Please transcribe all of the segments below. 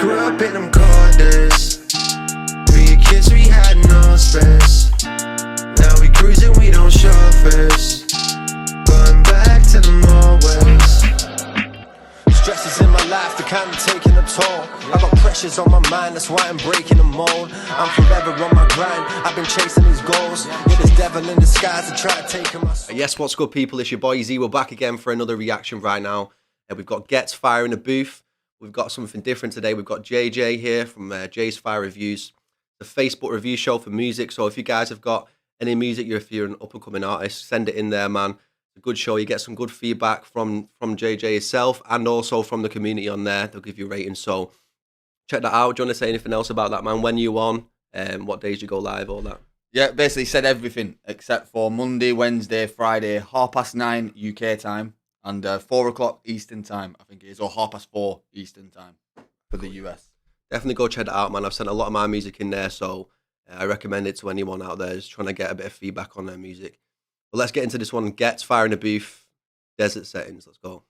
grew up in them quarters. 3 kids, we had no space. Now we cruising, we don't show face. Going back to them always. Stresses in my life, the kind of taking a toll. I got pressures on my mind, that's why I'm breaking the mold. I'm forever on my grind, I've been chasing these goals. Yeah, there's devil in disguise to try to take them. Yes, what's good, people? It's your boy Z. We're back again for another reaction right now. We've got Ghetts fire in the booth. We've got something different today. We've got JJ here from jzfirereview, the Facebook review show for music. So if you guys have got any music, if you're an up-and-coming artist, send it in there, man. It's a good show. You get some good feedback from JJ himself and also from the community on there. They'll give you ratings. So check that out. Do you want to say anything else about that, man? When you on? What days you go live? All that. Yeah, basically said everything except for Monday, Wednesday, Friday, 9:30 UK time and 4 o'clock Eastern time, I think it is, or 4:30 Eastern time for the US. Definitely go check that out, man. I've sent a lot of my music in there, so I recommend it to anyone out there who's trying to get a bit of feedback on their music. But let's get into this one. Ghetts fire in the booth, desert settings. Let's go.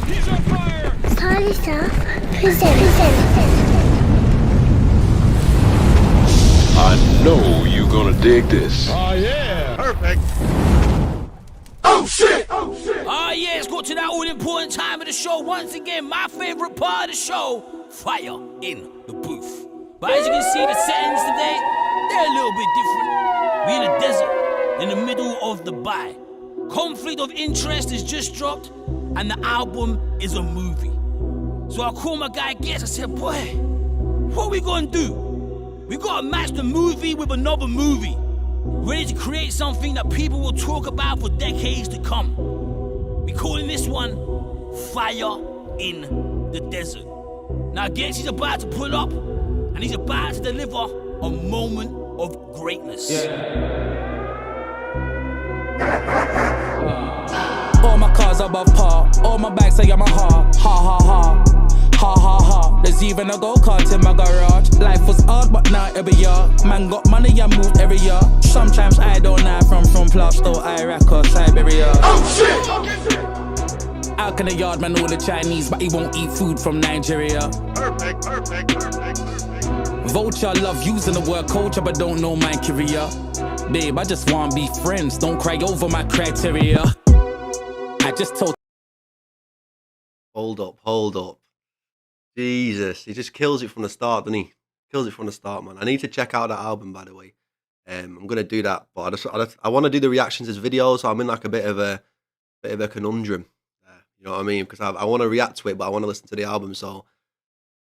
He's on fire! Party stuff. Present. I know you're gonna dig this. Oh yeah! Perfect. Oh shit! Oh shit! Oh yeah, let's go to that all-important time of the show. Once again, my favorite part of the show, fire in the booth. But as you can see, the settings today, they're a little bit different. We're in a desert, in the middle of the Dubai. Conflict of Interest is just dropped, and the album is a movie. So I called my guy Ghetts. I said, boy, what we gonna do? We gotta match the movie with another movie. Ready to create something that people will talk about for decades to come. We're calling this one Fire in the Desert. Now Ghetts is about to pull up and he's about to deliver a moment of greatness. All my cars above par, all my bags say I'm a heart. Ha ha ha. Ha ha ha, there's even a go-kart in my garage. Life was hard but now every year. Man got money and moved every year. Sometimes I don't know from Plasto, Iraq or Siberia. Oh shit! How can a yard man order Chinese but he won't eat food from Nigeria? Perfect. Vulture love using the word culture but don't know my career. Babe, I just wanna be friends, don't cry over my criteria. I just told. Hold up. Jesus, he just kills it from the start, doesn't he? Kills it from the start, man. I need to check out that album, by the way. I'm gonna do that, but I want to do the reactions as videos, so I'm in like a bit of a conundrum. You know what I mean? Because I want to react to it, but I want to listen to the album. So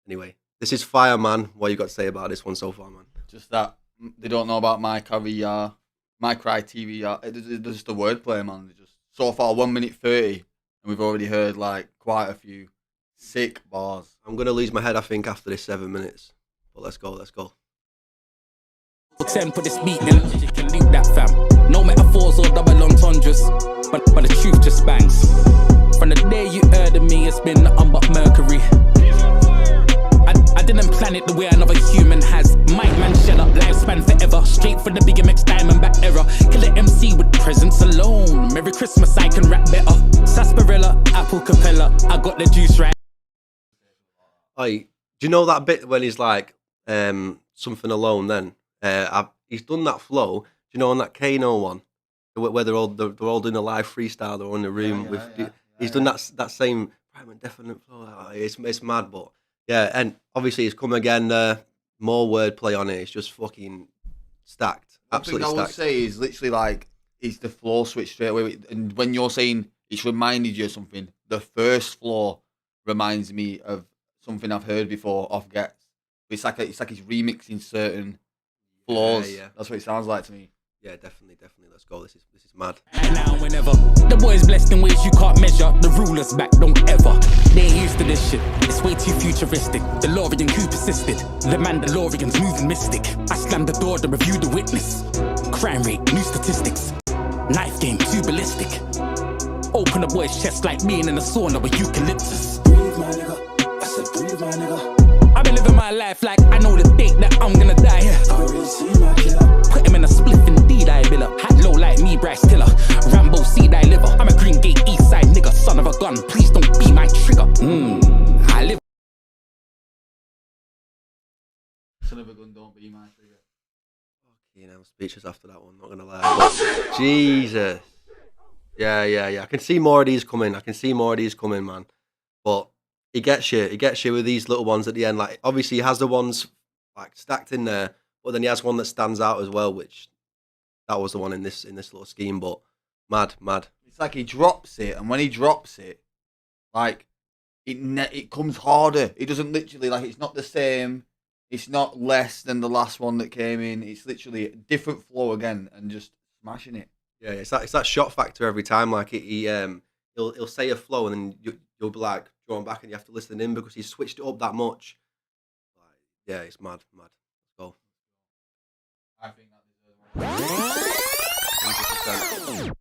anyway, this is fire, man. What you got to say about this one so far, man? Just that they don't know about my career, my criteria. It's just a wordplay, man. Just so far 1 minute 30, and we've already heard like quite a few sick bars. I'm gonna lose my head, I think, after this 7 minutes. But let's go. 10 for this beat, then you can leave that, fam. No metaphors or double entendres, but the truth just bangs. From the day you heard of me, it's been nothing but mercury. I didn't plan it the way another human has. Mic man shut up, lifespan forever. Straight for the big MX Diamondback era. Killer MC with presence alone. Merry Christmas, I can rap better. Sarsaparilla, apple capella. I got the juice right. Do you know that bit when he's like, something alone then? He's done that flow. Do you know on that Kano one? Where they're all doing a live freestyle, they're all in the room. He's done that same prime and definite flow. It's mad, but yeah, and obviously it's come again, more wordplay on it. It's just fucking stacked. Absolutely stacked. What I would say is literally like, it's the floor switch straight away. And when you're saying it's reminded you of something, the first floor reminds me of something I've heard before off Ghetts. It's like he's remixing certain floors. Yeah. That's what it sounds like to me. Yeah, definitely. Let's go. This is mad. And now whenever the boys blessed in ways you can't measure, the rulers back don't ever. They ain't used to this shit. It's way too futuristic. DeLorean who persisted. The Mandalorian's moving mystic. I slammed the door to review the witness. Crime rate, new statistics. Knife game too ballistic. Open a boy's chest like being in a sauna with eucalyptus. Breathe, my nigga. I said breathe, my nigga. I've been living my life like I know the date that I'm gonna die here. I already see my killer. Put him in a spliff, indeed I bill up. Hat low like me, Bryce Tiller. Rambo seed I liver. I'm a Green Gate East Side nigga, son of a gun. Please don't be my trigger. I live. son of a gun, don't be my trigger. You know, I'm speechless after that one, not gonna lie. But Jesus. Yeah. I can see more of these coming. Man. But he gets you with these little ones at the end. Like, obviously he has the ones like stacked in there, but then he has one that stands out as well, which that was the one in this little scheme. But mad. It's like he drops it, and when he drops it, like it comes harder. It doesn't literally, like, it's not the same. It's not less than the last one that came in. It's literally a different flow again, and just smashing it. Yeah, it's that shot factor every time. Like he'll say a flow, and then you'll be like drawn back, and you have to listen in because he's switched it up that much. Like, yeah, it's mad. Let's go. I think that deserves 100%.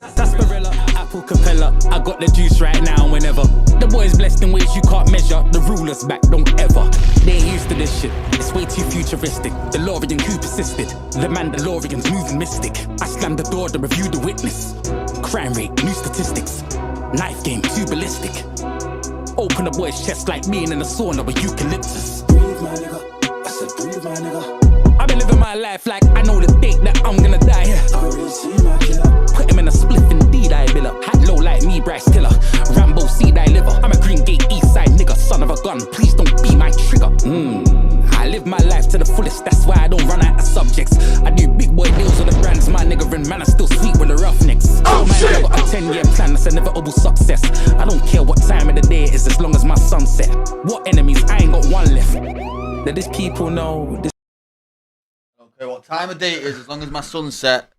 Sarsaparilla, apple capella. I got the juice right now and whenever. The boy's blessed in ways you can't measure. The ruler's back, don't ever. They ain't used to this shit. It's way too futuristic. DeLorean who persisted. The Mandalorian's moving mystic. I slammed the door to review the witness. Crime rate, new statistics. Knife game, too ballistic. Open a boy's chest like being in a sauna with eucalyptus. Breathe, my nigga. I said breathe, my nigga. I've been living my life like I know the date that I'm gonna die here. I already see my killer. Put him in a spliff, indeed I bill up. Hat low like me, Bryce Tiller. Rambo seed I liver. I'm a Green Gate East Side nigga, son of a gun. Please don't be my trigger. I live my life to the fullest, that's why I don't run out of subjects. I do big boy deals with the brands, my nigga, and man, I still sweet with the roughnecks. Oh man, I got a 10-year plan, that's inevitable success. I don't care what time of the day it is, as long as my sunset. What enemies? I ain't got one left. Let these people know this. I don't care what time of day it is, as long as my sun's set.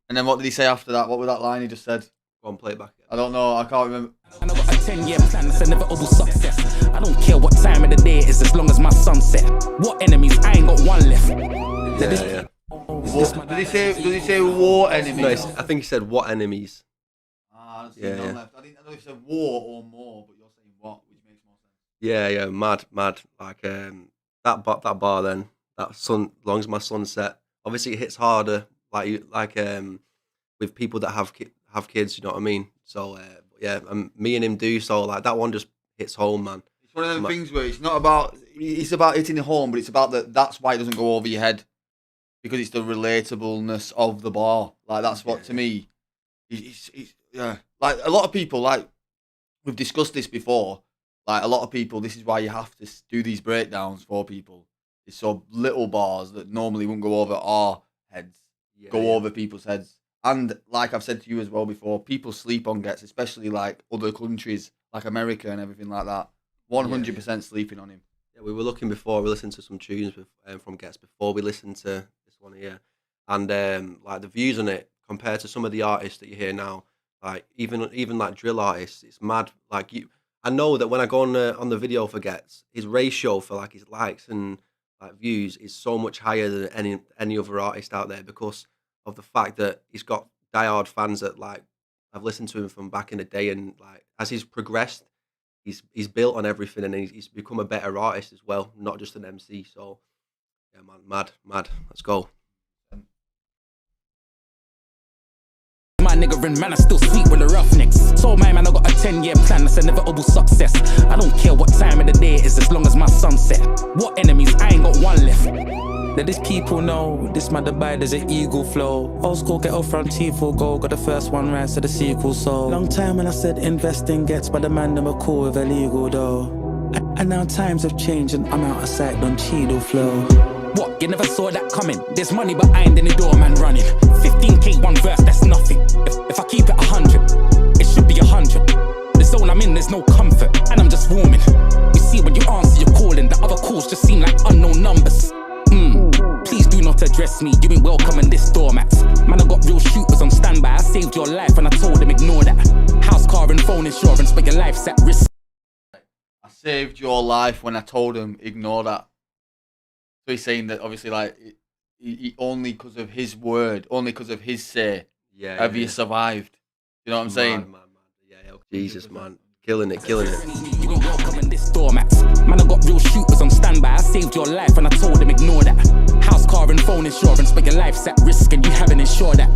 And then what did he say after that? What was that line he just said? Go on, play it back. I don't know, I can't remember. And I got a 10-year plan, that's inevitable success. I don't care what time of the day it is, as long as my sunset. What enemies? I ain't got one left. Yeah. Did he say war enemies? No, I think he said what enemies. I Yeah. left. I didn't know if he said war or more, but you're saying what, which makes more sense. Yeah, mad. Like that bar then. That sun, as long as my sunset. Obviously, it hits harder. With people that have kids, you know what I mean. So yeah, me and him do. So like that one just hits home, man. It's one of them things where it's not about. It's about hitting the home, but it's about that. That's why it doesn't go over your head, because it's the relatableness of the bar. Like that's what to me. It's like a lot of people, like we've discussed this before. Like a lot of people, this is why you have to do these breakdowns for people. It's so little bars that normally wouldn't go over our heads, go over people's heads. And like I've said to you as well before, people sleep on Ghetts, especially like other countries, like America and everything like that. 100% sleeping on him. Yeah, we were looking before. We listened to some tunes from Ghetts before we listened to this one here, and like the views on it compared to some of the artists that you hear now, like even like drill artists, it's mad. Like I know that when I go on the video for Ghetts, his ratio for like his likes and like views is so much higher than any other artist out there because of the fact that he's got diehard fans that like I've listened to him from back in the day, and like as he's progressed, he's built on everything, and he's become a better artist as well, not just an MC. So yeah, man, mad. Let's go. My nigga and man, I still sweet with the roughnecks. So my man, I got a 10-year plan, that's inevitable success. I don't care what time of the day it is, as long as my sunset. What enemies? I ain't got one left. Let these people know this my Dubai, there's an eagle flow. Old school Ghetto front teeth will go. Got the first one right, so the sequel so. Long time when I said invest in Ghetts, but the man them are cool with illegal though. And now times have changed and I'm out of sight on Cheeto flow. What, you never saw that coming? There's money behind any door man running. 15k one verse, that's nothing. If I keep it 100, it should be 100. The zone I'm in, there's no comfort, and I'm just warming. You see when you answer your calling, the other calls just seem like unknown numbers. Please do not address me, you ain't welcome in this doormat. Man, I got real shooters on standby. I saved your life and I told them ignore that. House, car and phone insurance, but your life's at risk. I saved your life when I told him ignore that. So he's saying that obviously like he only because of his word, only because of his say, have you survived. You know what I'm saying? Man. Yeah, Jesus, man. Killing it. You ain't welcome in this doormat. Man, I got real shooters on standby. I saved your life and I told them ignore that. House, car and phone insurance, but your life's at risk and you haven't insured that.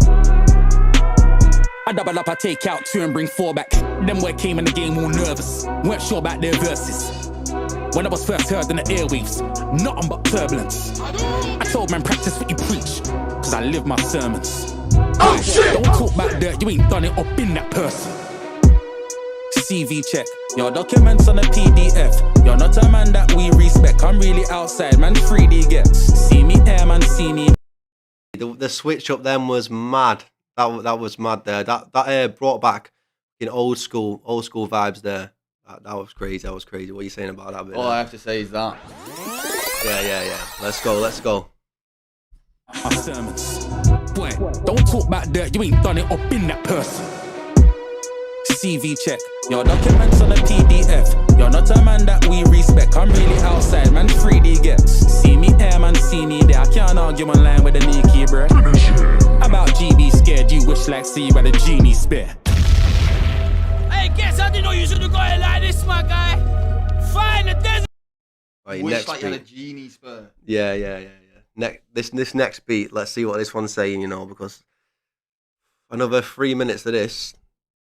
I double up, I take out 2 and bring 4 back. Them boy came in the game all nervous, weren't sure about their verses. When I was first heard in the airwaves, nothing but turbulence. I told man practice what you preach, cause I live my sermons. Oh shit! Don't talk about dirt, you ain't done it or been that person. CV check, your documents on a PDF. You're not a man that we respect. I'm really outside, man. 3D Ghetts. See me here, man. See me. The switch up then was mad. That was mad there. That brought back in old school vibes there. That was crazy. That was crazy. What are you saying about that bit? All I have to say is that. Yeah. Let's go. My sermons. Boy, don't talk about dirt, you ain't done it or been that person. CV check, your documents on a PDF. You're not a man that we respect. I'm really outside, man. 3D Ghetts. See me here, man. See me there. I can't argue online with a Nikki, bruh. About GB scared, you wish like see you had a genie spare. Hey, Ghetts, I didn't know you should have got it like this, my guy. Fine, the desert. Right, Wish next like you beat. had a genie spur. Yeah. This next beat, let's see what this one's saying, you know, because another 3 minutes of this.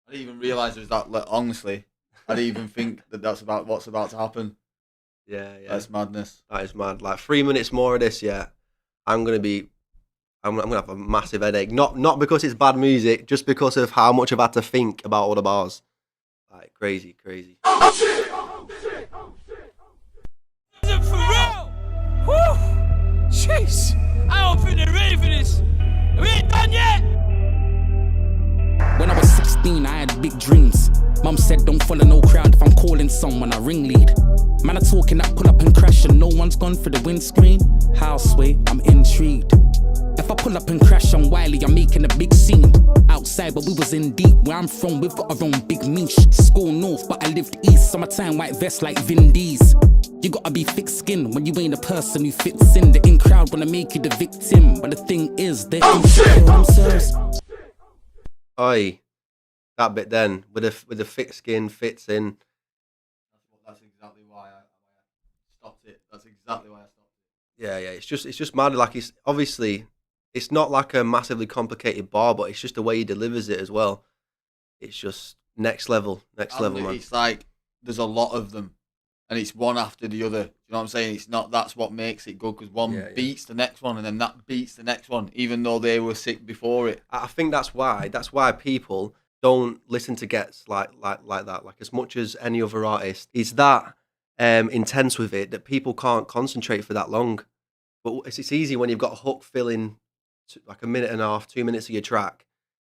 I didn't even realise it was that. Honestly, I didn't even think that's about what's about to happen. Yeah. That's madness. That is mad. Like 3 minutes more of this, yeah. I'm gonna have a massive headache. Not because it's bad music, just because of how much I've had to think about all the bars. Like crazy. Oh shit! Is it for real? Whew! Jeez! I don't think they're ready for this. We ain't done yet! When I was 16, I had big dreams. Mum said don't follow no crowd if I'm calling someone I ringlead. Man are talking that pull up and crash and no one's gone for the windscreen. Houseway, I'm intrigued. If I pull up and crash on Wiley, I'm making a big scene. Outside, but we was in deep. Where I'm from, we've got our own big niche. School north, but I lived east. Summertime, white vest like Vin D's. You gotta be thick skinned when you ain't a person who fits in. The in crowd wanna make you the victim, but the thing is, they're insecure themselves. Oi, that bit then with the thick skin fits in. That's exactly why I stopped it. That's exactly why I stopped it. Yeah. It's just mad. Like it's not like a massively complicated bar, but it's just the way he delivers it as well. It's just next level, man. It's like there's a lot of them, and it's one after the other. You know what I'm saying? It's not. That's what makes it good, because one beats the next one, and then that beats the next one, even though they were sick before it. I think that's why people don't listen to Ghetts like that. Like as much as any other artist, he's that intense with it that people can't concentrate for that long. But it's easy when you've got a hook filling like a minute and a half, 2 minutes of your track,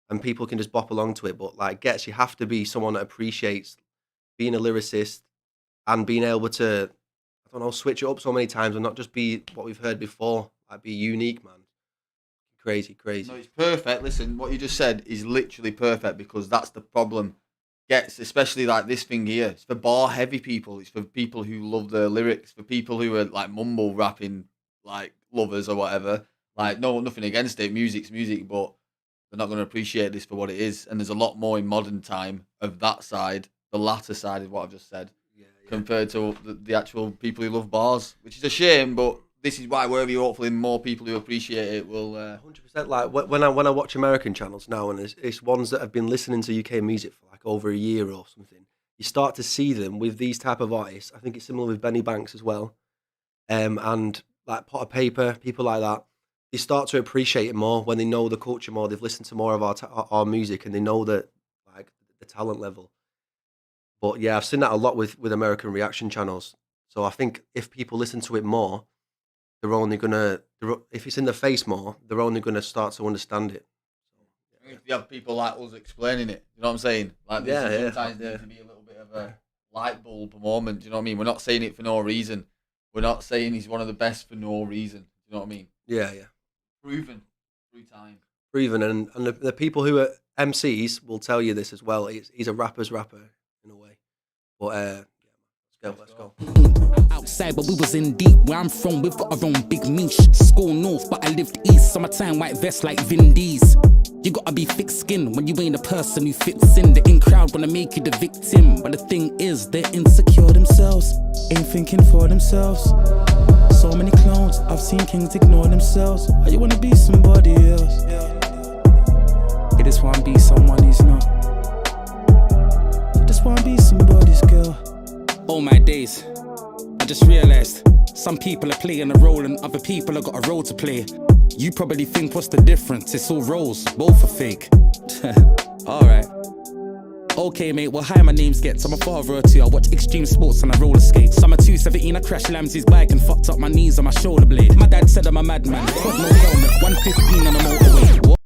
and people can just bop along to it. But like Ghetts, you have to be someone that appreciates being a lyricist and being able to, I don't know, switch it up so many times and not just be what we've heard before. Like be unique, man. Crazy. No, it's perfect. Listen, what you just said is literally perfect, because that's the problem. Ghetts, especially like this thing here, it's for bar heavy people. It's for people who love the lyrics, for people who are like mumble rapping, like lovers or whatever. Like, nothing against it. Music's music, but they're not going to appreciate this for what it is. And there's a lot more in modern time of that side, the latter side of what I've just said, compared to the actual people who love bars, which is a shame, but this is why wherever you're, hopefully more people who appreciate it will... 100%. Like when I watch American channels now, and it's ones that have been listening to UK music for like over a year or something, you start to see them with these type of artists. I think it's similar with Benny Banks as well, and like Pot of Paper, people like that. They start to appreciate it more when they know the culture more. They've listened to more of our music, and they know that like the talent level. But yeah, I've seen that a lot with American reaction channels. So I think if people listen to it more, they're only gonna, if it's in their face more, they're only gonna start to understand it. If you have people like us explaining it, you know what I'm saying? Like sometimes need to be a little bit of a light bulb moment. Do you know what I mean? We're not saying it for no reason. We're not saying he's one of the best for no reason. You know what I mean? Yeah. Proven through time. Proven, and the people who are MCs will tell you this as well. He's a rapper's rapper in a way. But let's go. Outside, but we was in deep. Where I'm from, we've got our own big niche. School north, but I lived east. Summertime, white vest like Vin D's. You gotta be thick skinned when you ain't a person who fits in. The in crowd wanna make you the victim, but the thing is, they're insecure themselves. Ain't thinking for themselves. So many clones, I've seen kings ignore themselves. Why you wanna be somebody else? You just wanna be someone who's not. You just wanna be somebody's girl. All my days, just realised some people are playing a role and other people have got a role to play. You probably think, what's the difference? It's all roles, both are fake. Alright. Okay, mate, well, hi, my name's Ghetts. I'm a father or two. I watch extreme sports and I roller skate. Summer 217, I crashed Lamsey's bike and fucked up my knees on my shoulder blade. My dad said I'm a madman. Got no helmet, 115 on the motorway. What?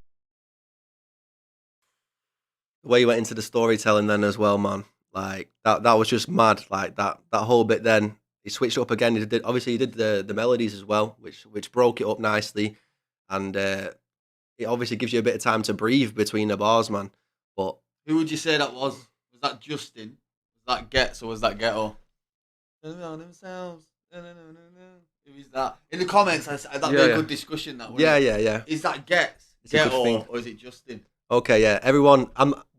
The way you went into the storytelling then as well, man. Like that was just mad. Like that whole bit. Then he switched it up again. He did the melodies as well, which broke it up nicely, and it obviously gives you a bit of time to breathe between the bars, man. But who would you say that was? Was that Justin? Was that Ghetts or was that Ghetto? Themselves. Who is that? In the comments, that'd be a good discussion. That yeah. Is that Ghetts, Ghetto, or is it Justin? Okay, yeah. Everyone,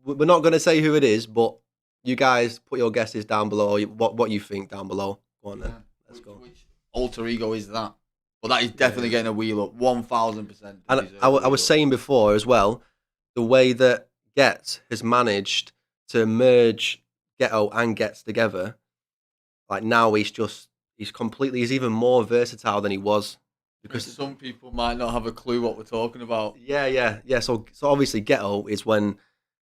we're not going to say who it is, but you guys put your guesses down below. Or what you think down below. Go on then. Let's go. Which alter ego is that? Well, that is definitely getting a wheel up, 1000%. And I was saying before as well, the way that Ghetts has managed to merge Ghetto and Ghetts together, like now he's even more versatile than he was. Because some people might not have a clue what we're talking about. Yeah. So obviously Ghetto is when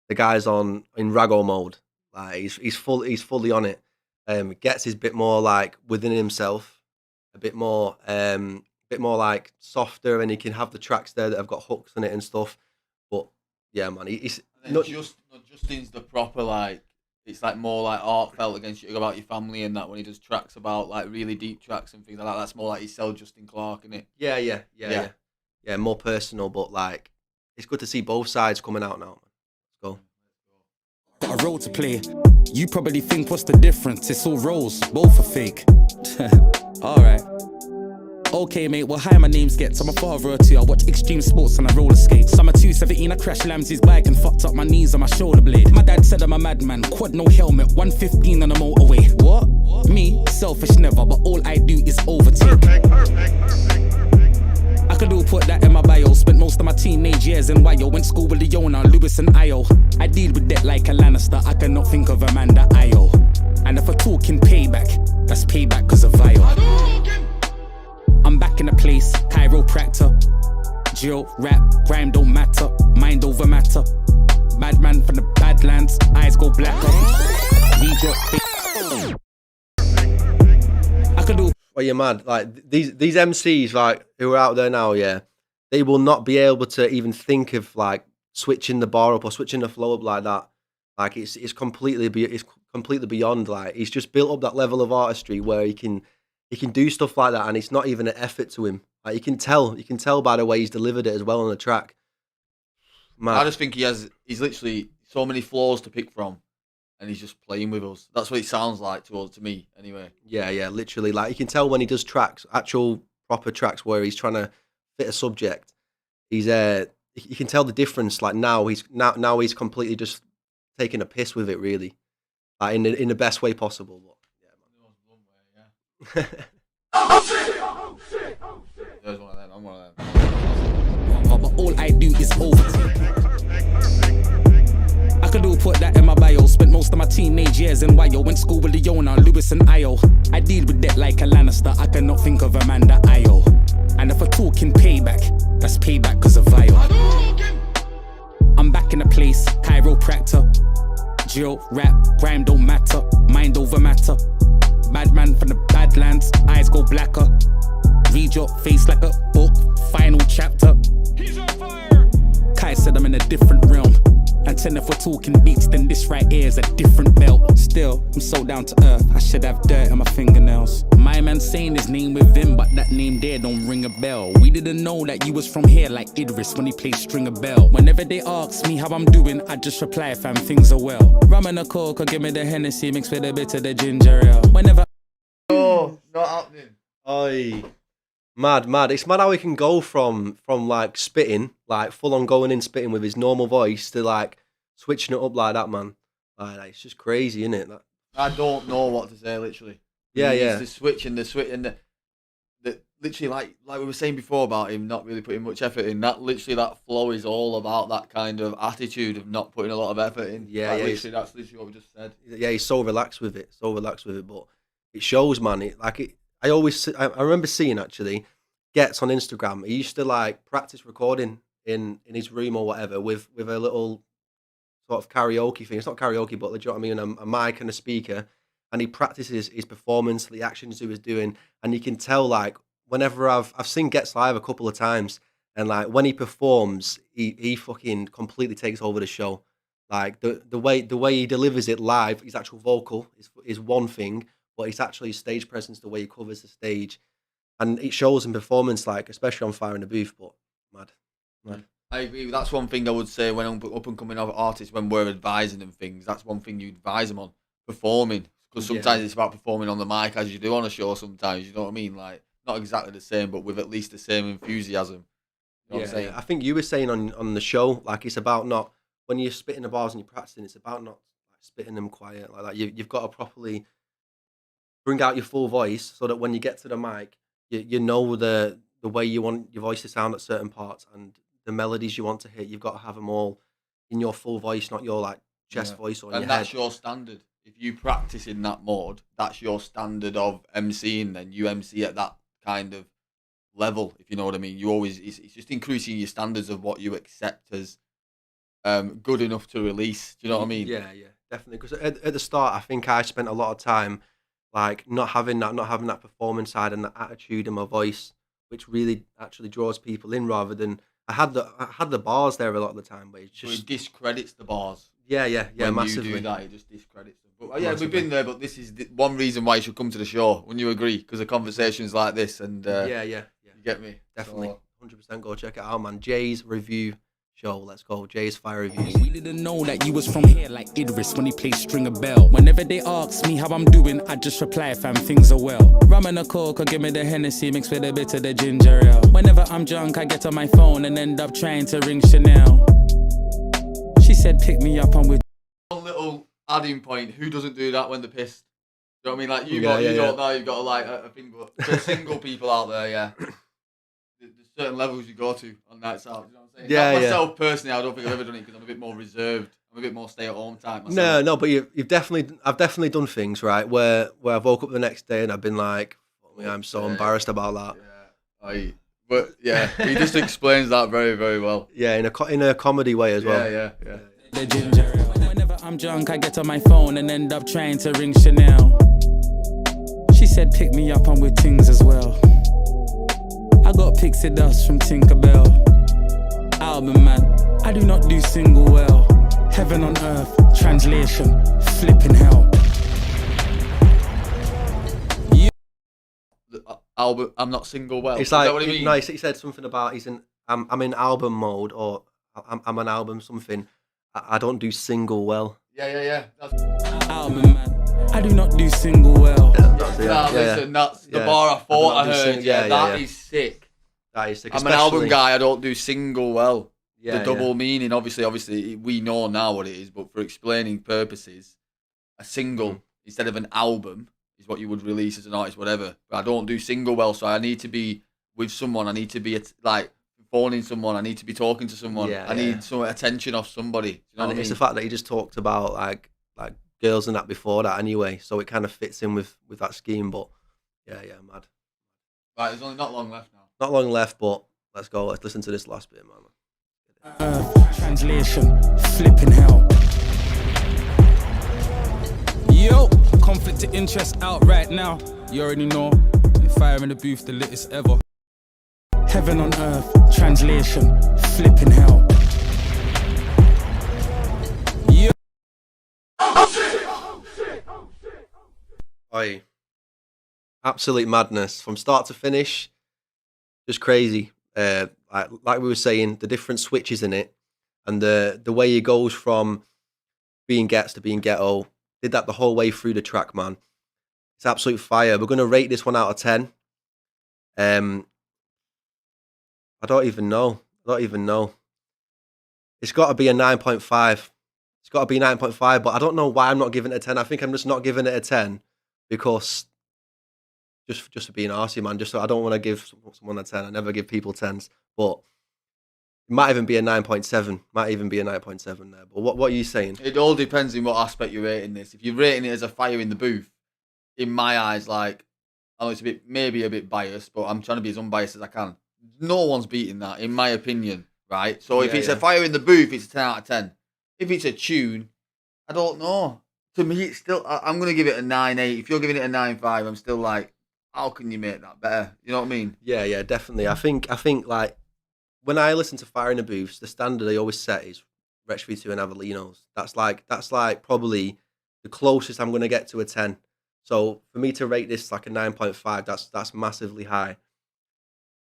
the guy's in Rago mode. Like he's fully on it. Ghetts is a bit more like within himself, a bit more like softer, and he can have the tracks there that have got hooks in it and stuff. But yeah, man, he's not Justin's the proper like. It's like more like heartfelt against you about your family and that when he does tracks about like really deep tracks and things like that. That's more like he sells Justin Clark, isn't it? Yeah, more personal, but like it's good to see both sides coming out now. Let's go. Got a role to play. You probably think, what's the difference? It's all roles, both are fake. Alright. Okay, mate, well, hi, my name's Ghetts. I'm a father or two. I watch extreme sports and I roller skate. Summer 217, I crashed Lamsey's bike and fucked up my knees on my shoulder blade. My dad said I'm a madman, quad no helmet, 115 on the motorway. What? Me? Selfish never, but all I do is overtake. I could all put that in my bio. Spent most of my teenage years in YO. Went school with Leona, Lewis and Io. I deal with debt like a Lannister. I cannot think of Amanda Io. And if we're talking payback, that's payback cause of Vio. I'm back in the place, chiropractor. Jill, rap, rhyme don't matter. Mind over matter. Bad man from the Badlands, eyes go blacker. Read your face. I could do. Well, you're mad. Like these MCs, like who are out there now, yeah, they will not be able to even think of like switching the bar up or switching the flow up like that. Like it's completely beyond. Like he's just built up that level of artistry where he can do stuff like that, and it's not even an effort to him. Like you can tell by the way he's delivered it as well on the track. Mad. I just think he's literally so many flaws to pick from, and he's just playing with us. That's what it sounds like to me, anyway. Yeah, literally. Like you can tell when he does tracks, actual proper tracks where he's trying to fit a subject. You can tell the difference. Like now he's completely just taking a piss with it, really, like in the best way possible. But, yeah. There's one of them. I'm one of them. But all I do is overtake. I could all put that in my bio. Spent most of my teenage years in YO. Went school with Leona, Lewis and Io. I deal with debt like a Lannister. I cannot think of Amanda Io. And if we're talking payback, that's payback cause of Vio. I'm back in the place, chiropractor. Jill, rap, rhyme don't matter. Mind over matter. Bad man from the Badlands, eyes go blacker. Read your face like a book, final chapter. He's on fire. Kai said I'm in a different realm. And then if we're talking beats, then this right here is a different belt. Still, I'm so down to earth, I should have dirt on my fingernails. My man saying his name with him, but that name there don't ring a bell. We didn't know that you was from here like Idris when he played Stringer Bell. Whenever they ask me how I'm doing, I just reply, fam, things are well. Rum and a coke, or give me the Hennessy mixed with a bit of the ginger ale. Whenever... Oh, not happening. Oi. Mad. It's mad how he can go from like spitting, like full on going in spitting with his normal voice to like switching it up like that, man. Like it's just crazy, isn't it? I don't know what to say, literally. Yeah. The switch and the literally like we were saying before about him not really putting much effort in. That flow is all about that kind of attitude of not putting a lot of effort in. Yeah, literally, that's literally what we just said. Yeah, he's so relaxed with it, but it shows, man. I remember seeing actually Ghetts on Instagram. He used to like practice recording in his room or whatever with a little sort of karaoke thing. It's not karaoke, but do you know what I mean? A mic and a speaker, and he practices his performance, the actions he was doing, and you can tell like whenever I've seen Ghetts live a couple of times, and like when he performs, he fucking completely takes over the show. Like the way he delivers it live, his actual vocal is one thing, but it's actually his stage presence, the way he covers the stage, and it shows in performance, like especially on Fire in the Booth. But mad. I agree. That's one thing I would say when up and coming artists, when we're advising them things, that's one thing you advise them on, performing. Because sometimes it's about performing on the mic as you do on a show sometimes, you know what I mean? Like, not exactly the same, but with at least the same enthusiasm. You know what I'm saying? I think you were saying on the show, like it's about not, when you're spitting the bars and you're practicing, it's about not like, spitting them quiet like that. You've got to properly bring out your full voice so that when you get to the mic, you know the way you want your voice to sound at certain parts and the melodies you want to hit. You've got to have them all in your full voice, not your like chest voice or in your that's head. your standard. If you practice in that mode, that's your standard of MCing. Then you MC at that kind of level, if you know what I mean. You always it's just increasing your standards of what you accept as good enough to release. Do you know what I mean? Yeah, definitely. Because at the start, I think I spent a lot of time like not having that performance side and that attitude in my voice, which really actually draws people in. Rather than I had the bars there a lot of the time, but it's just So it discredits the bars. Yeah, when massively. you do that, it just discredits them. But we've been there, but this is one reason why you should come to the show. Wouldn't you agree? Because of conversations like this, and you get me. Definitely, 100%. Go check it out, man. Jay's review show. Let's go, Jay's Fire Reviews. We didn't know that you was from here like Idris when he played Stringer Bell. Whenever they ask me how I'm doing, I just reply, fam, things are well. Rum and a coke or give me the Hennessy mixed with a bit of the ginger ale. Whenever I'm drunk, I get on my phone and end up trying to ring Chanel. She said, pick me up, I'm with. One little adding point: who doesn't do that when they're pissed? You know what I mean? Like you don't know. You've got to like a thing, but for single people out there, there's certain levels you go to on nights out. You know what I'm saying? Yeah, myself personally, I don't think I've ever done it because I'm a bit more reserved. I'm a bit more stay-at-home type myself. No, but I've definitely done things right where I woke up the next day and I've been like, I'm so embarrassed about that. But he just explains that very, very well. Yeah, in a comedy way as well. Yeah. The ginger ale. Whenever I'm drunk, I get on my phone and end up trying to ring Chanel. She said, pick me up, I'm with things as well. I got pixie dust from Tinkerbell. Album man, I do not do single well. Heaven on earth, translation, flipping hell. Album, I'm not single well. It's like, what do you mean? No, he said something about I'm in album mode, or I'm an album something. I don't do single well. Yeah. Album man, I do not do single well. Listen, that's the bar I thought I heard. That is sick. That is sick. I'm an album guy. I don't do single well. Yeah, the double meaning, obviously, we know now what it is, but for explaining purposes, a single instead of an album is what you would release as an artist, whatever. But I don't do single well, so I need to be with someone. I need to be like phoning someone. I need to be talking to someone. I need some attention off somebody. You know what I mean? The fact that he just talked about like girls and that before that anyway, so it kind of fits in with that scheme. But yeah, mad. Right, there's only not long left now. Not long left, but let's go. Let's listen to this last bit, man. Translation, flipping hell. Yo, conflict of interest out right now. You already know. Fire in the booth, the latest ever. Heaven on earth, translation, flipping hell. Yo. Oi. Absolute madness from start to finish. Just crazy. Like we were saying, the different switches in it, and the way he goes from being Ghetts to being Ghetto, did that the whole way through the track, man. It's absolute fire. We're gonna rate this one out of 10. I don't even know. It's got to be a 9.5. It's got to be 9.5. But I don't know why I'm not giving it a 10. I think I'm just not giving it a 10 because. Just for being arsey, man. Just so I don't want to give someone a 10. I never give people 10s. But it might even be a 9.7. Might even be a 9.7 there. But what are you saying? It all depends on what aspect you're rating this. If you're rating it as a fire in the booth, in my eyes, like, I know it's maybe a bit biased, but I'm trying to be as unbiased as I can. No one's beating that, in my opinion, right? So if it's a fire in the booth, it's a 10 out of 10. If it's a tune, I don't know. To me, it's still, I'm going to give it a 9.8. If you're giving it a 9.5, I'm still like, how can you make that better? You know what I mean? Yeah, definitely. I think like when I listen to Fire in the Booths, the standard I always set is Wretch V2 and Avelinos. That's like probably the closest I'm going to get to a 10. So for me to rate this like a 9.5, that's massively high.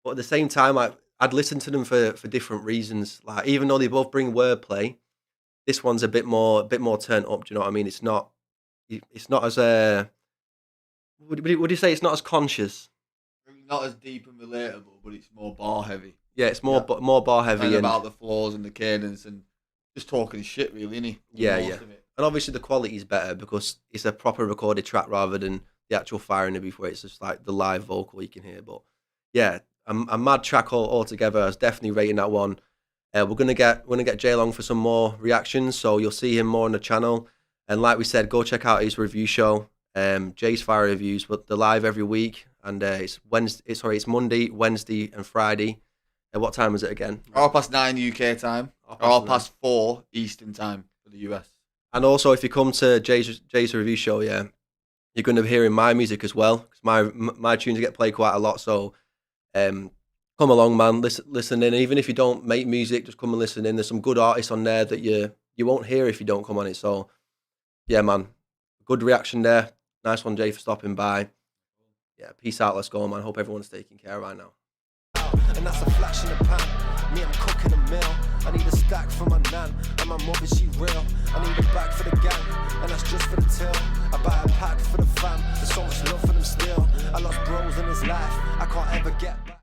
But at the same time, I'd listen to them for different reasons. Like even though they both bring wordplay, this one's a bit more turned up. Do you know what I mean? It's not as would you say it's not as conscious? Not as deep and relatable, but it's more bar heavy. Yeah, it's more bar heavy and about the floors and the cadence and just talking shit, really, isn't he? Yeah. And obviously the quality is better because it's a proper recorded track rather than the actual Fire in the Booth where it's just like the live vocal you can hear. But yeah, a mad track altogether. I was definitely rating that one. We're gonna get Jay along for some more reactions, so you'll see him more on the channel. And like we said, go check out his review show, Jay's Fire Reviews. But they're live every week, and it's Monday, Wednesday, and Friday. What time is it again? 9:30 UK time, or 4:30 Eastern time for the US. And also, if you come to Jay's review show, you're going to be hearing my music as well, because my tunes get played quite a lot. So come along, man. Listen in. Even if you don't make music, just come and listen in. There's some good artists on there that you won't hear if you don't come on it. So yeah, man. Good reaction there. Nice one, Jay, for stopping by. Yeah, peace out. Let's go, man. Hope everyone's taking care right now. And that's a flash in the pan. Me, I'm cooking a meal. I need a stack for my nan, and my mum, is she real? I need a bag for the gang, and that's just for the till. I buy a pack for the fam. There's so much love for them still. I lost bros in his life, I can't ever get back.